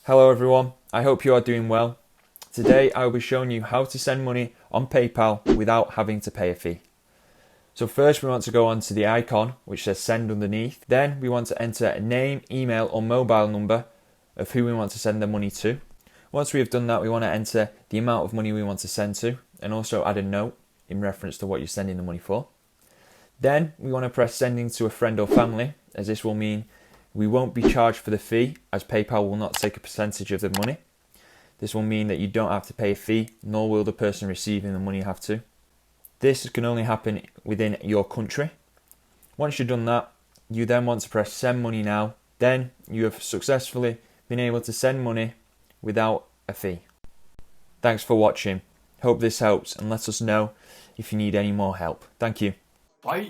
Hello everyone, I hope you are doing well. Today I will be showing you how to send money on PayPal without having to pay a fee. So first we want to go onto the icon which says send underneath. Then we want to enter a name, email or mobile number of who we want to send the money to. Once we have done that, we want to enter the amount of money we want to send to and also add a note in reference to what you're sending the money for. Then we want to press sending to a friend or family, as this will mean we won't be charged for the fee, as PayPal will not take a percentage of the money. This will mean that you don't have to pay a fee, nor will the person receiving the money have to. This can only happen within your country. Once you've done that, you then want to press send money now. Then you have successfully been able to send money without a fee. Thanks for watching. Hope this helps and let us know if you need any more help. Thank you. Bye.